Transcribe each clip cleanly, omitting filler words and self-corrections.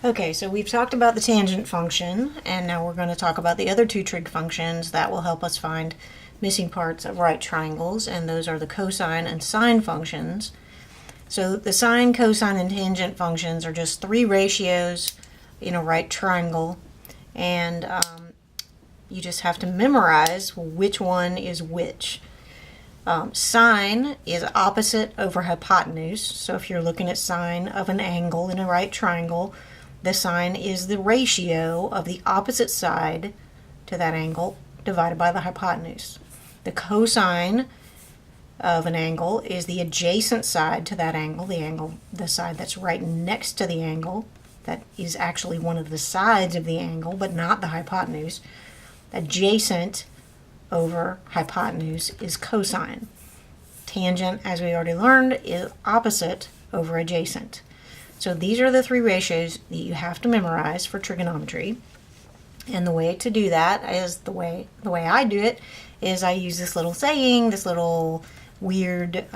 Okay, so we've talked about the tangent function, and now we're going to talk about the other two trig functions that will help us find missing parts of right triangles, and those are the cosine and sine functions. So the sine, cosine, and tangent functions are just three ratios in a right triangle, and you just have to memorize which one is which. Sine is opposite over hypotenuse, so if you're looking at sine of an angle in a right triangle, the sine is the ratio of the opposite side to that angle divided by the hypotenuse. The cosine of an angle is the adjacent side to that angle, the side that's right next to the angle, that is actually one of the sides of the angle, but not the hypotenuse. Adjacent over hypotenuse is cosine. Tangent, as we already learned, is opposite over adjacent. So these are the three ratios that you have to memorize for trigonometry. And the way to do that is the way I do it is I use this little saying, this little weird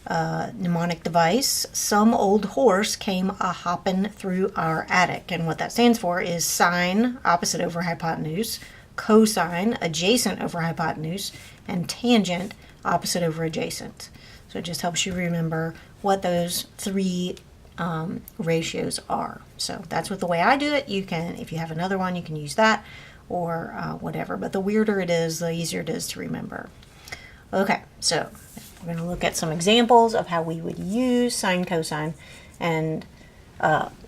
mnemonic device. Some old horse came a hoppin' through our attic. And what that stands for is sine, opposite over hypotenuse, cosine, adjacent over hypotenuse, and tangent, opposite over adjacent. So it just helps you remember what those three ratios are. So that's the way I do it. You can, if you have another one, you can use that or whatever. But the weirder it is, the easier it is to remember. Okay, so we're going to look at some examples of how we would use sine, cosine, and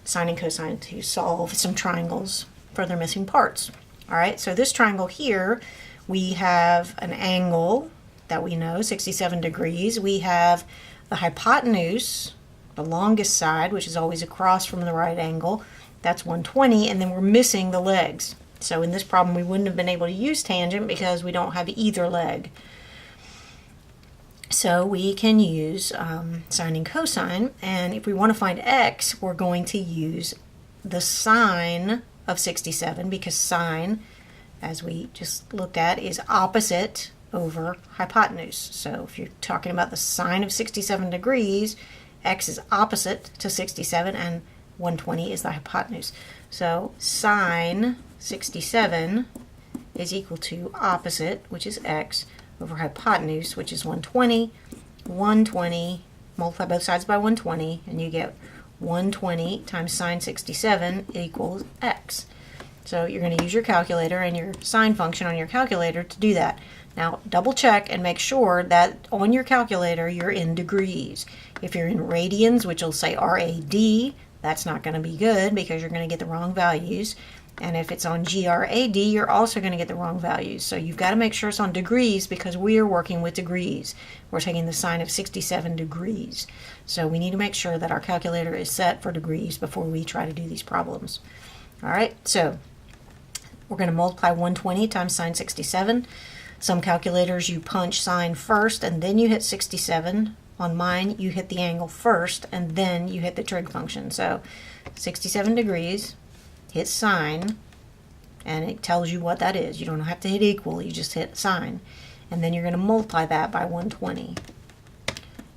sine and cosine to solve some triangles for their missing parts. All right, so this triangle here, we have an angle that we know, 67 degrees. We have the hypotenuse, the longest side, which is always across from the right angle. That's 120, and then we're missing the legs. So in this problem, we wouldn't have been able to use tangent because we don't have either leg. So we can use sine and cosine, and if we want to find x, we're going to use the sine of 67 because sine, as we just looked at, is opposite over hypotenuse. So if you're talking about the sine of 67 degrees, x is opposite to 67 and 120 is the hypotenuse. So sine 67 is equal to opposite, which is x, over hypotenuse, which is 120. 120, multiply both sides by 120, and you get 120 times sine 67 equals x. So you're going to use your calculator and your sine function on your calculator to do that. Now double check and make sure that on your calculator you're in degrees. If you're in radians, which will say RAD, that's not going to be good because you're going to get the wrong values. And if it's on GRAD, you're also going to get the wrong values. So you've got to make sure it's on degrees because we are working with degrees. We're taking the sine of 67 degrees. So we need to make sure that our calculator is set for degrees before we try to do these problems. All right, so we're going to multiply 120 times sine 67. Some calculators you punch sine first and then you hit 67. On mine, you hit the angle first and then you hit the trig function. So 67 degrees, hit sine, and it tells you what that is. You don't have to hit equal, you just hit sine. And then you're going to multiply that by 120.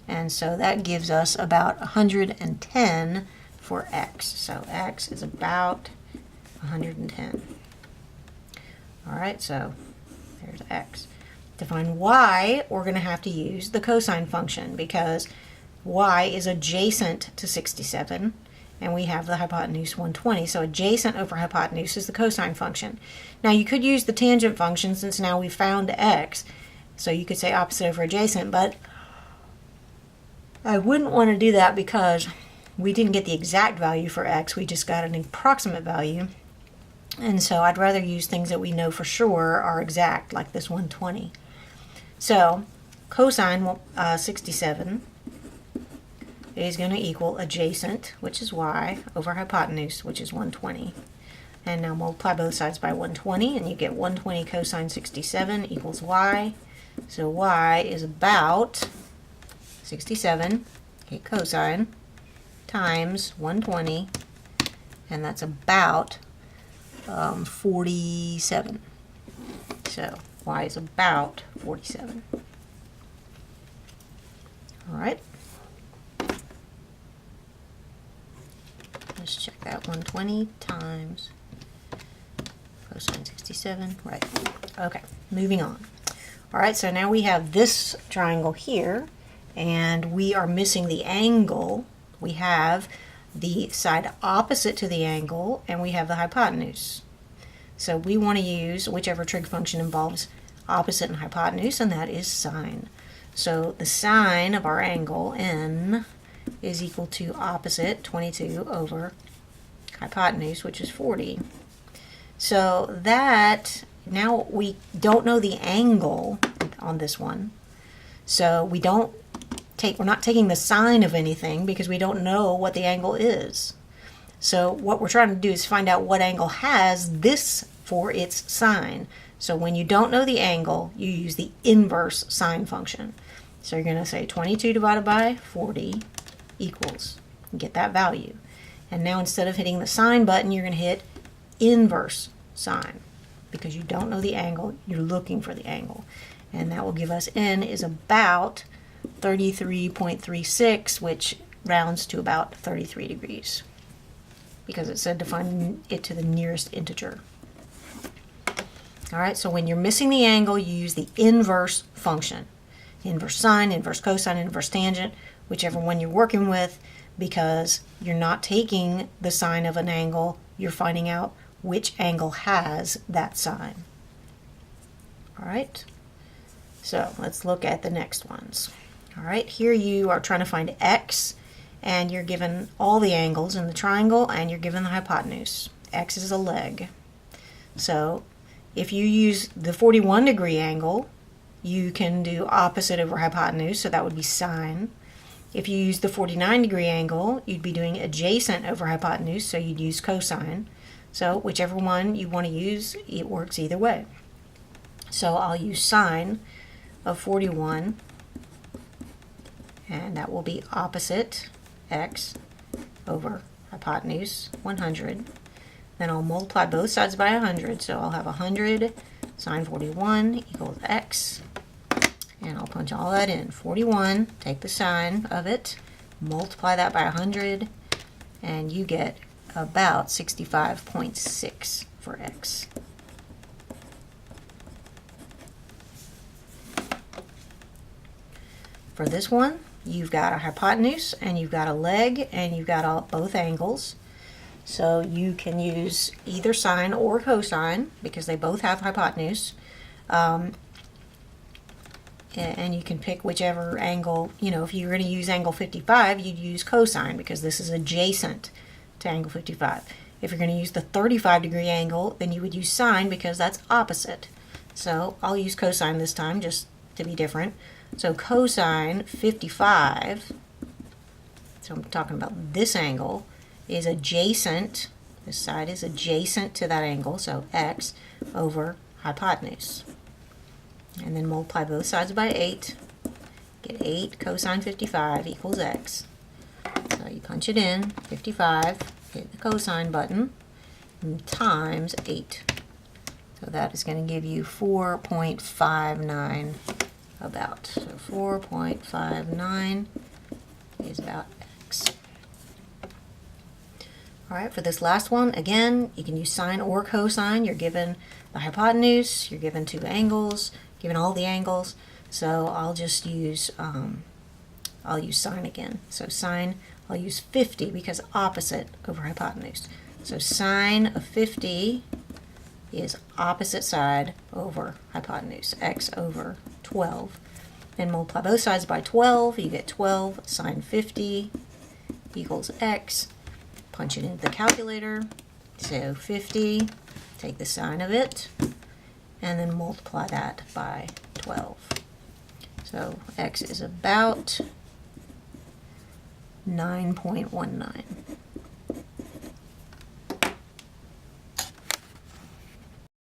And so that gives us about 110 for x. So x is about 110. All right, so there's x. To find y, we're going to have to use the cosine function because y is adjacent to 67, and we have the hypotenuse 120. So adjacent over hypotenuse is the cosine function. Now you could use the tangent function since now we found x. So you could say opposite over adjacent, but I wouldn't want to do that because we didn't get the exact value for x. We just got an approximate value. And so I'd rather use things that we know for sure are exact, like this 120. So cosine 67 is going to equal adjacent, which is y, over hypotenuse, which is 120. And now multiply both sides by 120, and you get 120 cosine 67 equals y. So y is about 67, okay, cosine, times 120, and that's about 47. So y is about 47. All right. Let's check that. 120 times cosine 67. Right. Okay, moving on. All right, so now we have this triangle here, and we are missing the angle. We have the side opposite to the angle, and we have the hypotenuse. So we want to use whichever trig function involves opposite and hypotenuse, and that is sine. So the sine of our angle, n, is equal to opposite, 22, over hypotenuse, which is 40. So that, now we don't know the angle on this one. So we're not taking the sine of anything because we don't know what the angle is. So what we're trying to do is find out what angle has this for its sine. So when you don't know the angle, you use the inverse sine function. So you're going to say 22 divided by 40 equals, and get that value. And now instead of hitting the sine button, you're going to hit inverse sine. Because you don't know the angle, you're looking for the angle. And that will give us n is about 33.36, which rounds to about 33 degrees. Because it said to find it to the nearest integer. All right, so when you're missing the angle, you use the inverse function. Inverse sine, inverse cosine, inverse tangent, whichever one you're working with, because you're not taking the sine of an angle, you're finding out which angle has that sine. All right, so let's look at the next ones. All right, here you are trying to find x, and you're given all the angles in the triangle, and you're given the hypotenuse. X is a leg. So if you use the 41 degree angle, you can do opposite over hypotenuse, so that would be sine. If you use the 49 degree angle, you'd be doing adjacent over hypotenuse, so you'd use cosine. So whichever one you want to use, it works either way. So I'll use sine of 41, and that will be opposite x over hypotenuse 100. Then I'll multiply both sides by 100, so I'll have 100 sine 41 equals x. And I'll punch all that in. 41, take the sine of it, multiply that by 100, and you get about 65.6 for x. For this one, you've got a hypotenuse, and you've got a leg, and you've got both angles. So you can use either sine or cosine, because they both have hypotenuse. And you can pick whichever angle, if you're going to use angle 55, you'd use cosine because this is adjacent to angle 55. If you're going to use the 35 degree angle, then you would use sine because that's opposite. So I'll use cosine this time just to be different. So cosine 55, so I'm talking about this angle, is adjacent, this side is adjacent to that angle, so x over hypotenuse. And then multiply both sides by 8. Get 8 cosine 55 equals x. So you punch it in, 55, hit the cosine button, and times 8. So that is going to give you 4.59 about. So 4.59 is about x. All right, for this last one, again, you can use sine or cosine. You're given the hypotenuse, you're given two angles, given all the angles, so I'll just use sine again. So sine, I'll use 50 because opposite over hypotenuse. So sine of 50 is opposite side over hypotenuse, x over 12. Then multiply both sides by 12, you get 12 sine 50 equals x. Punch it into the calculator. So 50, take the sine of it, and then multiply that by 12. So x is about 9.19.